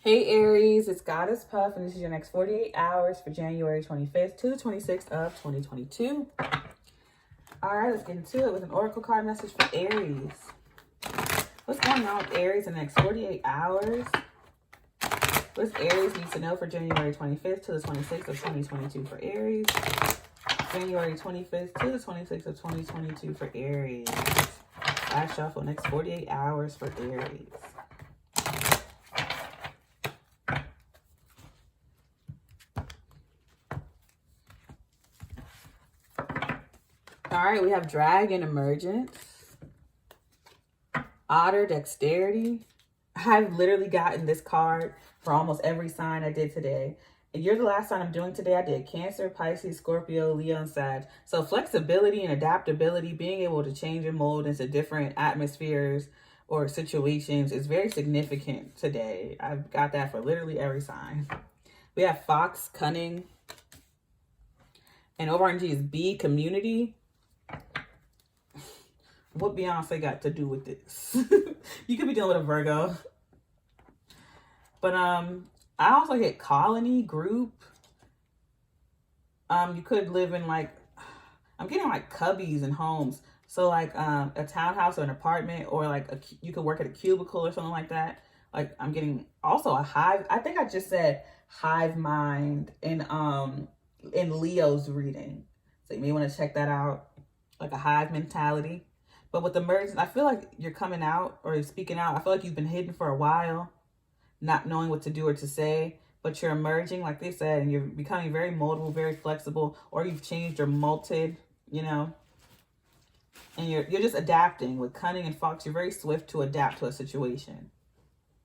Hey Aries, it's Goddess Puff, and this is your next 48 hours for January 25th to the 26th of 2022. All right, let's get into it with an oracle card message for Aries. What's going on with Aries in the next 48 hours? What does Aries need to know for January 25th to the 26th of 2022 for Aries? January 25th to the 26th of 2022 for Aries. Last shuffle, next 48 hours for Aries. All right, we have Dragon Emergence, Otter Dexterity. I've literally gotten this card for almost every sign I did today. And you're the last sign I'm doing today. I did Cancer, Pisces, Scorpio, Leo, and Sag. So flexibility and adaptability, being able to change and mold into different atmospheres or situations is very significant today. I've got that for literally every sign. We have Fox, Cunning. And overenergy is B, Community. What Beyonce got to do with this? You could be dealing with a Virgo. But I also get colony, group. You could live in like, I'm getting like cubbies and homes. So like a townhouse or an apartment, or like you could work at a cubicle or something like that. Like I'm getting also a hive. I think I just said hive mind in Leo's reading. So you may want to check that out. Like a hive mentality. But with the emergence, I feel like you're coming out or you're speaking out. I feel like you've been hidden for a while, not knowing what to do or to say, but you're emerging, like they said, and you're becoming very moldable, very flexible, or you've changed or molted, you know, and you're just adapting. With Cunning and Fox, you're very swift to adapt to a situation,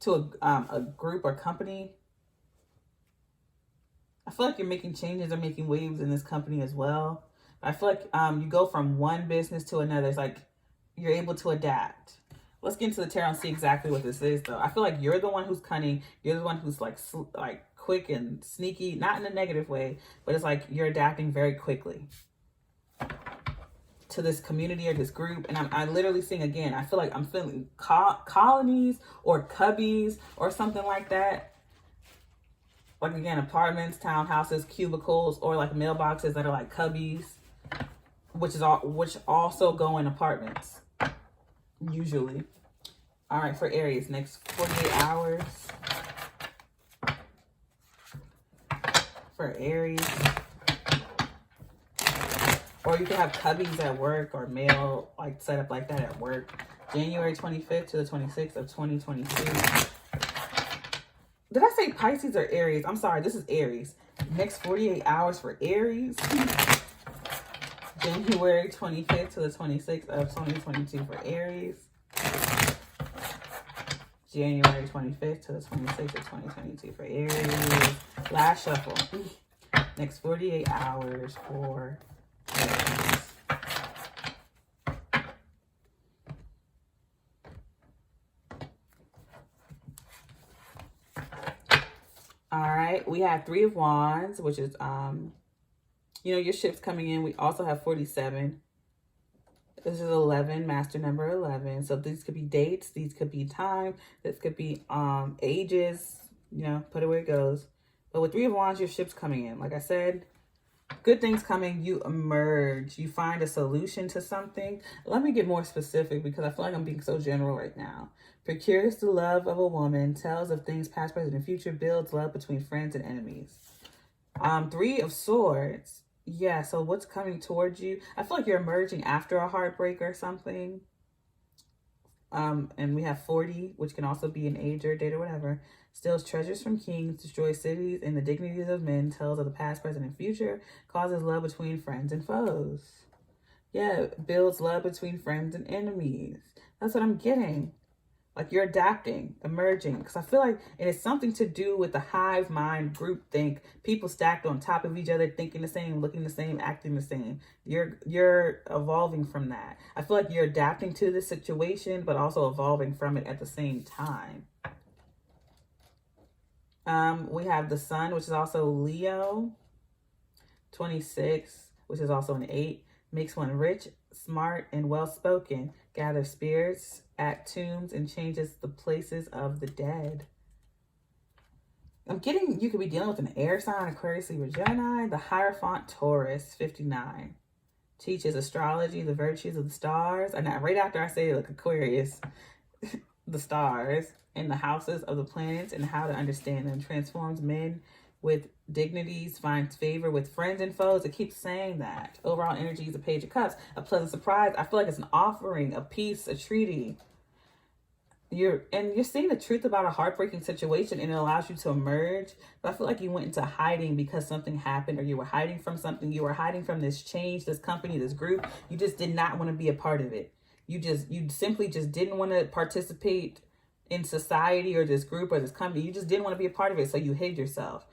to a group or company. I feel like you're making changes or making waves in this company as well. I feel like you go from one business to another. It's like you're able to adapt. Let's get into the tarot and see exactly what this is, though. I feel like you're the one who's cunning. You're the one who's like quick and sneaky, not in a negative way, but it's like you're adapting very quickly to this community or this group. And I'm literally seeing again, I feel like I'm feeling colonies or cubbies or something like that. Like again, apartments, townhouses, cubicles, or like mailboxes that are like cubbies, which also go in apartments. Usually. All right, for Aries, next 48 hours. For Aries. Or you can have cubbies at work or mail like set up like that at work. January 25th to the 26th of 2022. Did I say Pisces or Aries? I'm sorry, this is Aries. Next 48 hours for Aries. January 25th to the 26th of 2022 for Aries. January 25th to the 26th of 2022 for Aries. Last shuffle. Next 48 hours for Aries. All right, we have Three of Wands, which is you know, your ship's coming in. We also have 47. This is 11, master number 11. So these could be dates. These could be time. This could be ages. You know, put it where it goes. But with Three of Wands, your ship's coming in. Like I said, good things coming. You emerge. You find a solution to something. Let me get more specific because I feel like I'm being so general right now. Procures the love of a woman. Tells of things past, present, and future. Builds love between friends and enemies. Three of Swords. Yeah, so what's coming towards you? I feel like you're emerging after a heartbreak or something. And we have 40, which can also be an age or a date or whatever. Steals treasures from kings, destroys cities and the dignities of men, tells of the past, present, and future, causes love between friends and foes. Yeah, builds love between friends and enemies. That's what I'm getting. Like you're adapting, emerging. Because I feel like it has something to do with the hive mind, group think, people stacked on top of each other, thinking the same, looking the same, acting the same. You're evolving from that. I feel like you're adapting to the situation, but also evolving from it at the same time. We have the Sun, which is also Leo. 26, which is also an 8. Makes one rich, smart, and well-spoken. Gathers spirits at tombs and changes the places of the dead. I'm getting you could be dealing with an air sign, Aquarius, Libra, Gemini. The Hierophant, Taurus, 59. Teaches astrology, the virtues of the stars. And right after I say, like, Aquarius, the stars and the houses of the planets and how to understand them. Transforms men with dignities, finds favor with friends and foes. It keeps saying that. Overall energy is a Page of Cups. A pleasant surprise. I feel like it's an offering, a peace, a treaty. You're seeing the truth about a heartbreaking situation, and it allows you to emerge. But I feel like you went into hiding because something happened, or you were hiding from something. You were hiding from this change, this company, this group. You just did not want to be a part of it. You simply just didn't want to participate in society or this group or this company. You just didn't want to be a part of it. So you hid yourself,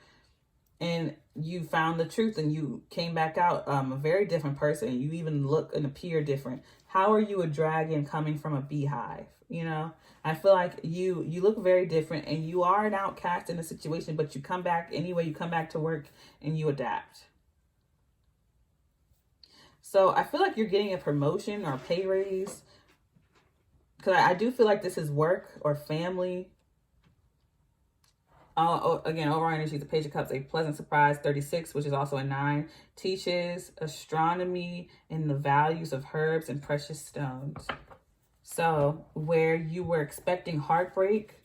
and you found the truth, and you came back out a very different person. You even look and appear different. How are you a dragon coming from a beehive? You know, I feel like you look very different, and you are an outcast in a situation, but you come back anyway. You come back to work and you adapt. So I feel like you're getting a promotion or a pay raise, because I do feel like this is work or family. Again, overall energy, the Page of Cups, a pleasant surprise, 36, which is also a 9. Teaches astronomy and the values of herbs and precious stones. So where you were expecting heartbreak,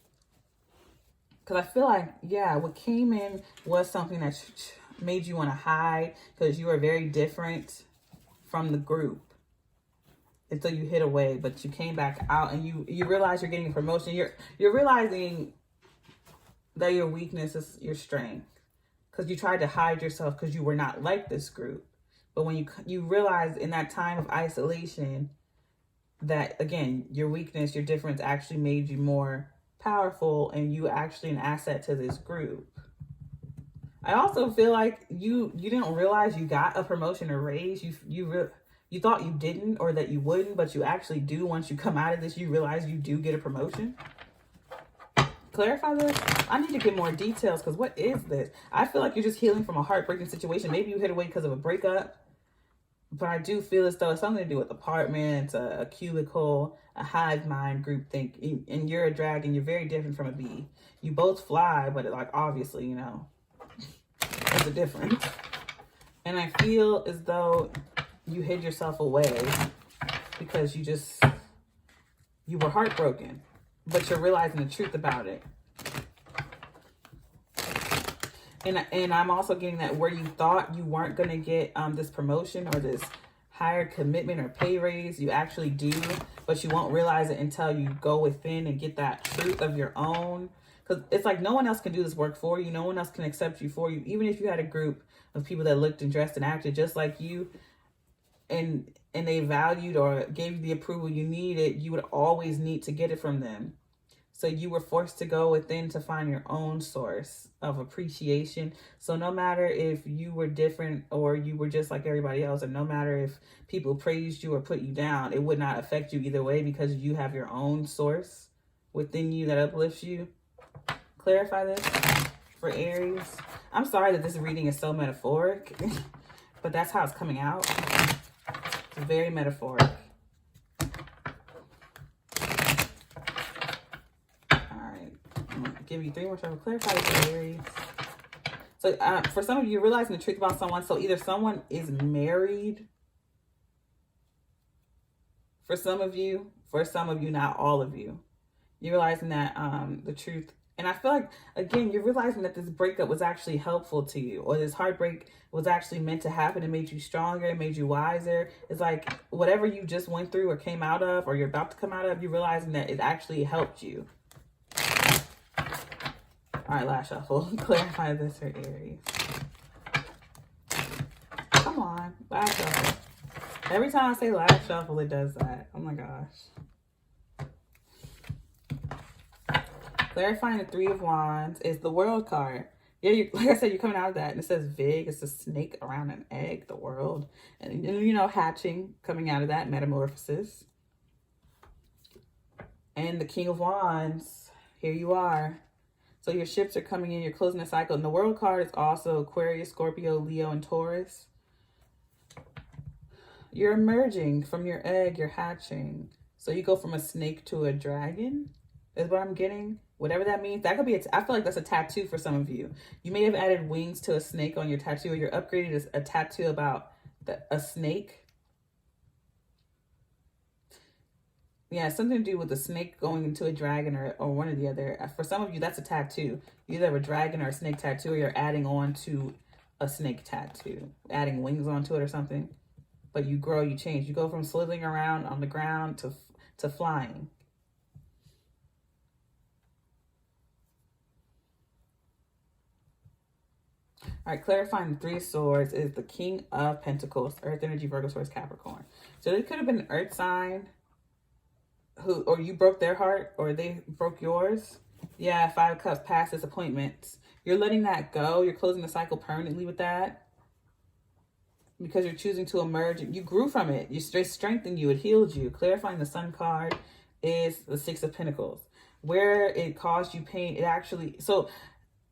because I feel like, yeah, what came in was something that made you want to hide because you were very different from the group. And so you hid away, but you came back out, and you realize you're getting a promotion. You're realizing that your weakness is your strength, because you tried to hide yourself because you were not like this group. But when you realize in that time of isolation that, again, your weakness, your difference actually made you more powerful, and you actually an asset to this group. I also feel like you didn't realize you got a promotion or raise. You thought you didn't, or that you wouldn't, but you actually do. Once you come out of this, you realize you do get a promotion. Clarify this. I need to get more details, because what is this? I feel like you're just healing from a heartbreaking situation. Maybe you hid away because of a breakup, but I do feel as though it's something to do with apartments, a cubicle, a hive mind, group think, and you're a dragon. You're very different from a bee. You both fly, but like, obviously, you know, there's a difference. And I feel as though you hid yourself away because you were heartbroken, but you're realizing the truth about it. And I'm also getting that where you thought you weren't going to get this promotion or this higher commitment or pay raise, you actually do, but you won't realize it until you go within and get that truth of your own. Because it's like no one else can do this work for you. No one else can accept you for you. Even if you had a group of people that looked and dressed and acted just like you, and they valued or gave you the approval you needed, you would always need to get it from them. So you were forced to go within to find your own source of appreciation. So no matter if you were different or you were just like everybody else, or no matter if people praised you or put you down, it would not affect you either way, because you have your own source within you that uplifts you. Clarify this for Aries. I'm sorry that this reading is so metaphoric, but that's how it's coming out. It's very metaphoric. Give you 3 more to clarify for Aries. So for some of you, you're realizing the truth about someone. So either someone is married. For some of you, not all of you. You're realizing that the truth. And I feel like, again, you're realizing that this breakup was actually helpful to you, or this heartbreak was actually meant to happen. It made you stronger. It made you wiser. It's like whatever you just went through or came out of, or you're about to come out of, you're realizing that it actually helped you. All right, last shuffle. Clarify this for Aries. Come on, last shuffle. Every time I say last shuffle, it does that. Oh my gosh. Clarifying the 3 of Wands is the World card. Yeah, like I said, you're coming out of that. And it says Vig. It's a snake around an egg, the world. And you know, hatching, coming out of that, metamorphosis. And the King of Wands. Here you are. So your ships are coming in, you're closing the cycle. And the World card is also Aquarius, Scorpio, Leo, and Taurus. You're emerging from your egg, you're hatching. So you go from a snake to a dragon, is what I'm getting. Whatever that means. That could be, I feel like that's a tattoo for some of you. You may have added wings to a snake on your tattoo, or you're upgraded a tattoo about a snake. Yeah, something to do with a snake going into a dragon, or one or the other. For some of you, that's a tattoo. You either have a dragon or a snake tattoo, or you're adding on to a snake tattoo. Adding wings onto it or something. But you grow, you change. You go from slithering around on the ground to flying. All right, clarifying the Three of Swords is the King of Pentacles, Earth energy, Virgo, Taurus, Capricorn. So it could have been an Earth sign or you broke their heart, or they broke yours. Yeah, Five of Cups, past disappointments. You're letting that go. You're closing the cycle permanently with that because you're choosing to emerge. You grew from it. You strengthened you. It healed you. Clarifying the Sun card is the Six of Pentacles. Where it caused you pain, it actually... So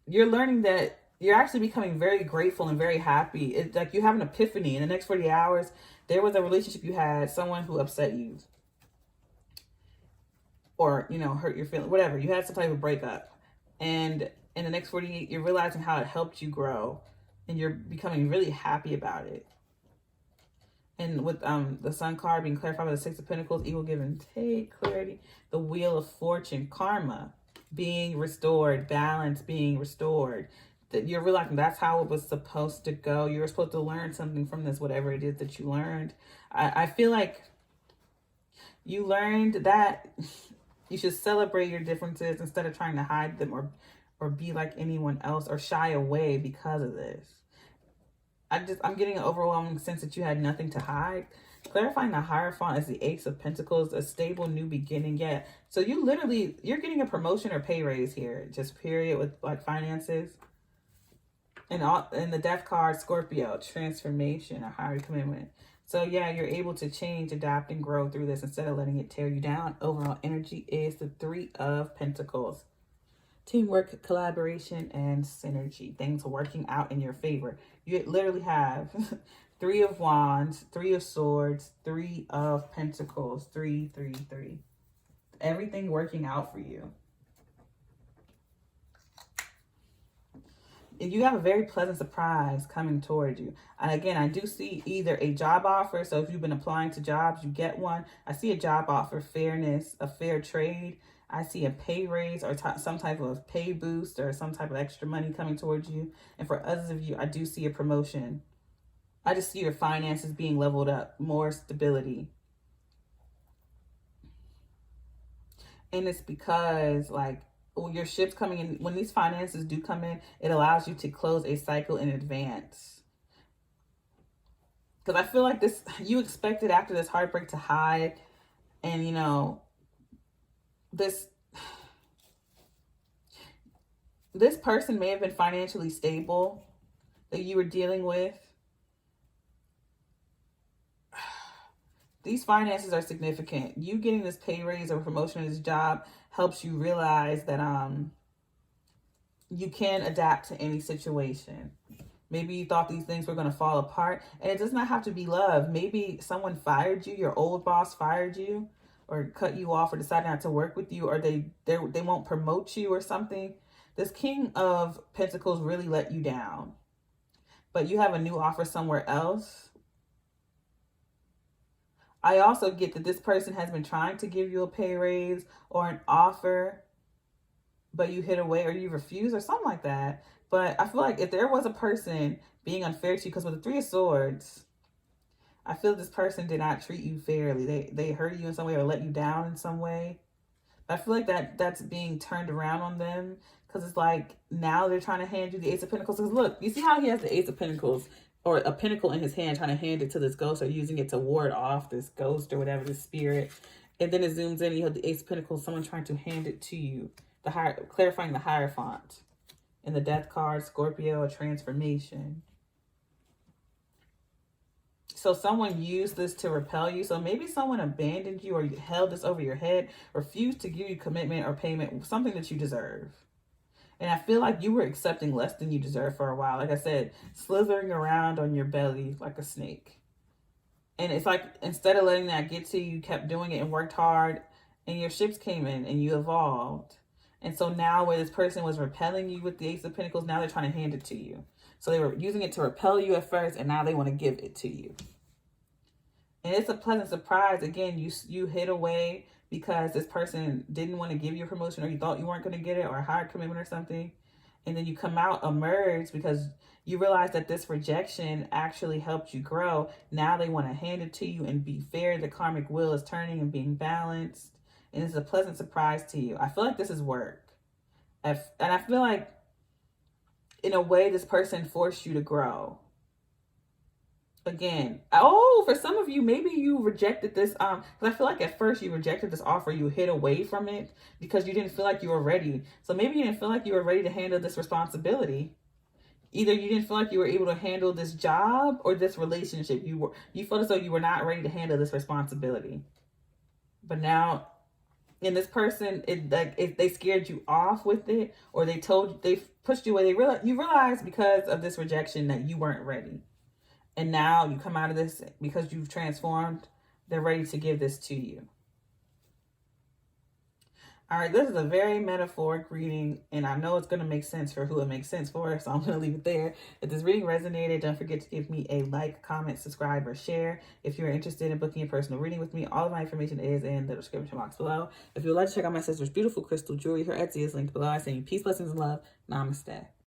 you're learning that you're actually becoming very grateful and very happy. It's like you have an epiphany. In the next 40 hours, there was a relationship you had, someone who upset you. Or, you know, hurt your feelings, whatever. You had some type of breakup. And in the next 48, you're realizing how it helped you grow. And you're becoming really happy about it. And with the Sun card being clarified by the Six of Pentacles, equal give and take, clarity, the Wheel of Fortune, karma being restored, balance being restored. That you're realizing that's how it was supposed to go. You were supposed to learn something from this, whatever it is that you learned. I feel like you learned that you should celebrate your differences instead of trying to hide them or be like anyone else or shy away because of this. I'm getting an overwhelming sense that you had nothing to hide. Clarifying the Hierophant is the Ace of Pentacles, a stable new beginning. Yeah, so you're getting a promotion or pay raise here, just period, with like finances. And the Death card, Scorpio, transformation, a higher commitment. So yeah, you're able to change, adapt, and grow through this instead of letting it tear you down. Overall energy is the Three of Pentacles. Teamwork, collaboration, and synergy. Things working out in your favor. You literally have Three of Wands, Three of Swords, Three of Pentacles, 3, 3, 3. Everything working out for you. You have a very pleasant surprise coming toward you. And again, I do see either a job offer. So if you've been applying to jobs, you get one. I see a job offer, fairness, a fair trade. I see a pay raise or some type of pay boost or some type of extra money coming towards you. And for others of you, I do see a promotion. I just see your finances being leveled up, more stability. And it's because like, when your ship's coming in, when these finances do come in, it allows you to close a cycle in advance. Because I feel like this, you expected after this heartbreak to hide. And, you know, this person may have been financially stable that you were dealing with. These finances are significant. You getting this pay raise or promotion in this job helps you realize that you can adapt to any situation. Maybe you thought these things were going to fall apart, and it does not have to be love. Maybe someone fired you, your old boss fired you, or cut you off, or decided not to work with you, or they won't promote you or something. This King of Pentacles really let you down, but you have a new offer somewhere else. I also get that this person has been trying to give you a pay raise or an offer, but you hid away or you refuse or something like that. But I feel like if there was a person being unfair to you, because with the Three of Swords, I feel this person did not treat you fairly. They hurt you in some way or let you down in some way. But I feel like that's being turned around on them, because it's like now they're trying to hand you the Ace of Pentacles. Because look, you see how he has the Ace of Pentacles, or a pentacle in his hand, trying to hand it to this ghost or using it to ward off this ghost or whatever, this spirit. And then it zooms in and you have the Ace of Pentacles, someone trying to hand it to you. Clarifying the Hierophant. And the Death card, Scorpio, a transformation. So someone used this to repel you. So maybe someone abandoned you or held this over your head, refused to give you commitment or payment, something that you deserve. And I feel like you were accepting less than you deserve for a while. Like I said, slithering around on your belly like a snake. And it's like, instead of letting that get to you, you kept doing it and worked hard. And your ships came in and you evolved. And so now where this person was repelling you with the Ace of Pentacles, now they're trying to hand it to you. So they were using it to repel you at first, and now they want to give it to you. And it's a pleasant surprise. Again, you hid away because this person didn't want to give you a promotion, or you thought you weren't going to get it, or a higher commitment or something. And then you come out, emerge, because you realize that this rejection actually helped you grow. Now they want to hand it to you and be fair. The karmic wheel is turning and being balanced. And it's a pleasant surprise to you. I feel like this is work. And I feel like, in a way, this person forced you to grow. Again, oh, for some of you, maybe you rejected this, because I feel like at first you rejected this offer, you hid away from it because you didn't feel like you were ready. So maybe you didn't feel like you were ready to handle this responsibility. Either you didn't feel like you were able to handle this job or this relationship. You felt as though you were not ready to handle this responsibility. But now, in this person, they scared you off with it, or they pushed you away. You realized because of this rejection that you weren't ready. And now you come out of this because you've transformed. They're ready to give this to you. All right, this is a very metaphoric reading, and I know it's going to make sense for who it makes sense for, so I'm going to leave it there. If this reading resonated, don't forget to give me a like, comment, subscribe, or share. If you're interested in booking a personal reading with me, all of my information is in the description box below. If you would like to check out my sister's beautiful crystal jewelry, her Etsy is linked below. I send you peace, blessings, and love. Namaste.